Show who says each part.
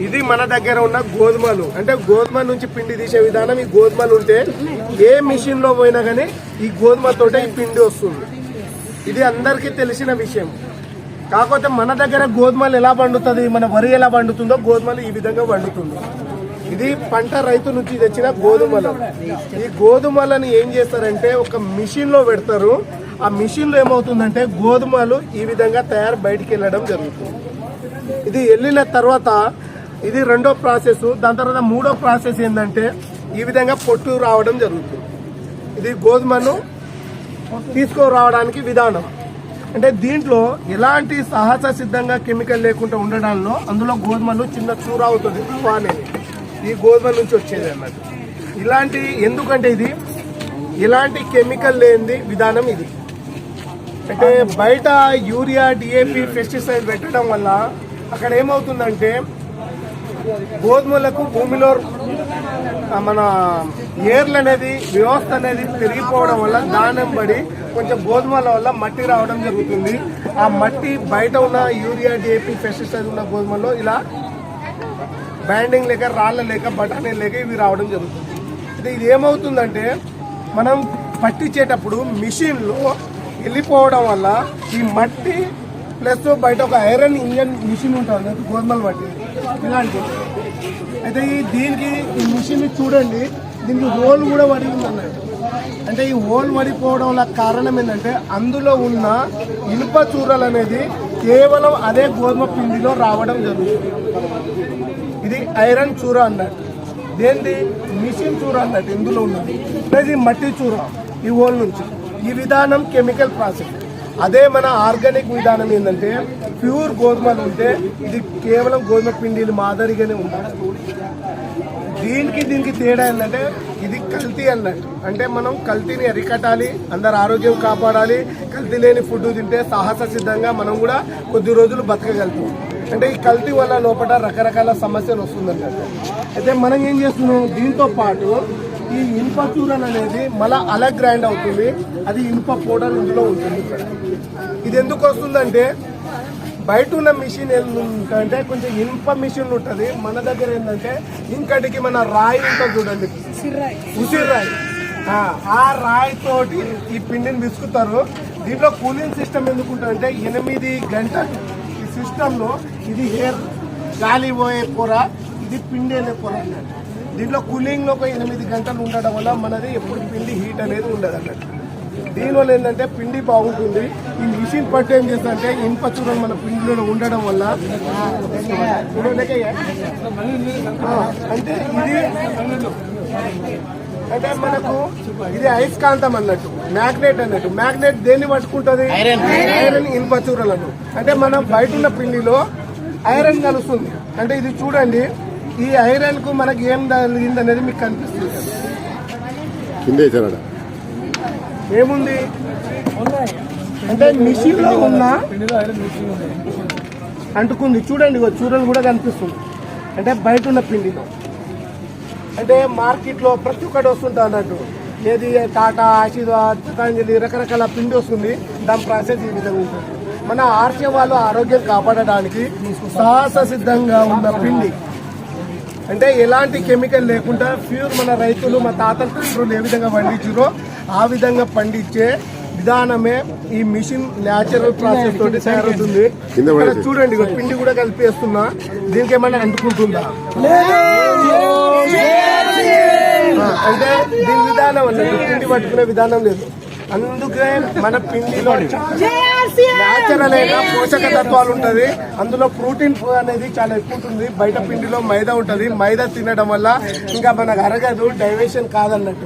Speaker 1: ఇది మన దగ్గర ఉన్న గోధుమలు. అంటే గోధుమ నుంచి పిండి తీసే విధానం. ఈ గోధుమలు ఉంటే ఏ మిషన్ లో పోయినా కానీ ఈ గోధుమతోటే ఈ పిండి వస్తుంది. ఇది అందరికీ తెలిసిన విషయం. కాకపోతే మన దగ్గర గోధుమలు ఎలా పండుతుంది, మన వరి ఎలా పండుతుందో గోధుమలు ఈ విధంగా పండుతుంది. ఇది పంట రైతు నుంచి తెచ్చిన గోధుమలు. ఈ గోధుమలను ఏం చేస్తారంటే ఒక మిషన్ లో పెడతారు. ఆ మిషన్ లో ఏమవుతుందంటే గోధుమలు ఈ విధంగా బయటికి వెళ్ళడం జరుగుతుంది. ఇది వెళ్ళిన తర్వాత ఇది రెండో ప్రాసెస్. దాని తర్వాత మూడో ప్రాసెస్ ఏంటంటే ఈ విధంగా పొట్టు రావడం జరుగుతుంది. ఇది గోధుమను తీసుకురావడానికి విధానం. అంటే దీంట్లో ఎలాంటి సహజ సిద్ధంగా కెమికల్ లేకుండా ఉండడంలో అందులో గోధుమలు చిన్న చూర అవుతుంది అనేది ఈ గోధుమ నుంచి వచ్చేది అన్నట్టు. ఇలాంటి ఎందుకంటే ఇది ఇలాంటి కెమికల్ లేని విధానం ఇది. అంటే బయట యూరియా, డిఏపి, పెస్టిసైడ్ పెట్టడం వల్ల అక్కడ ఏమవుతుందంటే గోధుమలకు భూమిలో మన ఏర్లు అనేది వ్యవస్థ అనేది పెరిగిపోవడం వల్ల దానం పడి కొంచెం గోధుమల వల్ల మట్టి రావడం జరుగుతుంది. ఆ మట్టి బయట ఉన్న యూరియా, డిఏపి, పెస్టిసైడ్ ఉన్న గోధుమలో ఇలా బ్యాండింగ్ లేక, రాళ్ళ లేక, బఠానీ లేక ఇవి రావడం జరుగుతుంది. ఇది ఏమవుతుందంటే మనం పట్టించేటప్పుడు మిషన్లో వెళ్ళిపోవడం వల్ల ఈ మట్టి ప్లస్ బయట ఒక ఐరన్ ఇంజన్ మిషన్ ఉంటుంది గోధుమలు బట్టి ఇలాంటి. అయితే దీనికి ఈ మిషన్ చూడండి, దీనికి హోల్ కూడా పడి ఉంది అన్నట్టు. అంటే ఈ హోల్ పడిపోవడం వల్ల కారణం ఏంటంటే అందులో ఉన్న ఇనుప చూరలు అనేది కేవలం అదే గోధుమ పిండిలో రావడం జరుగుతుంది. ఇది ఐరన్ చూర అన్నట్టు. దేనిది మిషన్ చూర అన్నట్టు ఇందులో ఉన్నది. ఇది మట్టి చూర ఈ హోల్ నుంచి. ఈ విధానం కెమికల్ ప్రాసెస్. అదే మన ఆర్గానిక్ విధానం ఏంటంటే ప్యూర్ గోధుమలు ఉంటే ఇది కేవలం గోధుమ పిండిలు మాదిరిగానే ఉంటుంది. దీనికి తేడా ఏంటంటే ఇది కల్తీ అన్నట్టు. అంటే మనం కల్తీని అరికట్టాలి, అందరు ఆరోగ్యం కాపాడాలి. కల్తీ లేని ఫుడ్ తింటే సాహస సిద్ధంగా మనం కూడా కొద్ది రోజులు బతకగలుగుతాం. అంటే ఈ కల్తీ వల్ల లోపల రకరకాల సమస్యలు వస్తుందన్నట్టు. అయితే మనం ఏం చేస్తున్నాం, దీంతో పాటు ఈ ఇనుప చూరన్ అనేది మళ్ళా అలా గ్రైండ్ అవుతుంది. అది ఇనుప పౌడర్ ఇందులో ఉంటుంది. ఇది ఎందుకు వస్తుందంటే బయట ఉన్న మిషన్ ఏంటంటే కొంచెం ఇనుప మిషన్ ఉంటుంది. మన దగ్గర ఏంటంటే ఇంకటికి మన రాయి ఉంటుంది చూడండి, ఉసిరాయి. ఆ రాయితోటి ఈ పిండిని విసుకుతారు. దీంట్లో కూలింగ్ సిస్టమ్ ఎందుకుంటుందంటే 8 గంటలు ఈ సిస్టంలో ఇది ఎయిర్ గాలి పోయే పొర, ఇది పిండి అనే పొర అన్నట్టు. దీంట్లో కూలింగ్ లో ఒక 8 గంటలు ఉండడం వల్ల మనది ఎప్పుడు పిండి హీట్ అనేది ఉండదు అన్నట్టు. దీనివల్ల ఏంటంటే పిండి బాగుంటుంది. ఈ మిషన్ పట్టు ఏం చేస్తుందంటే ఇనుప చూరలు మన పిండిలో ఉండడం వల్ల అంటే ఇది అంటే మనకు ఇది అయస్కాంతం అన్నట్టు, మ్యాగ్నెట్ అన్నట్టు. మ్యాగ్నెట్ దేన్ని పట్టుకుంటుంది, ఐరన్ ఇనుప చూరలను. అంటే మనం బయట ఉన్న పిండిలో ఐరన్ కలుస్తుంది. అంటే ఇది చూడండి, ఈ ఐరన్ కు మనకి ఏం జరిగింది అనేది మీకు కనిపిస్తుంది. ఏముంది అంటే మిషన్ లో ఉన్న అంటుకుంది చూడండి, చూరలు కూడా కనిపిస్తుంది. అంటే బయట ఉన్న పిండిలో అంటే మార్కెట్ లో ప్రతి ఒక్కటి వస్తుంటా అన్నట్టు. ఏది టాటా, ఆశీర్వాద్, పతంజలి రకరకాల పిండి వస్తుంది. దాని ప్రాసెస్ ఈ విధంగా ఉంటుంది. మన ఆర్చే వాళ్ళు ఆరోగ్యం కాపాడడానికి సాహస సిద్ధంగా ఉన్న పిండి. అంటే ఎలాంటి కెమికల్ లేకుండా ప్యూర్ మన రైతులు, మా తాతల తండ్రులు ఏ విధంగా పండించారో ఆ విధంగా పండించే విధానమే ఈ మిషన్ న్యాచురల్ ప్రాసెస్ తోటి తయారవుతుంది. చూడండి పిండి కూడా కలిపేస్తున్నా. దీనికి ఏమైనా అంటుకుంటుందా అంటే దీని విధానం అన్నట్టు పిండి పట్టుకునే విధానం లేదు. అందుకే మన పిండిలో న్యాచురల్ అయిన పోషక తత్వాలు ఉంటుంది. అందులో ప్రోటీన్ అనేది చాలా ఎక్కువ ఉంటుంది. బయట పిండిలో మైదా ఉంటుంది. మైదా తినడం వల్ల ఇంకా మనకు అరగదు, డైజెషన్ కాదన్నట్టు.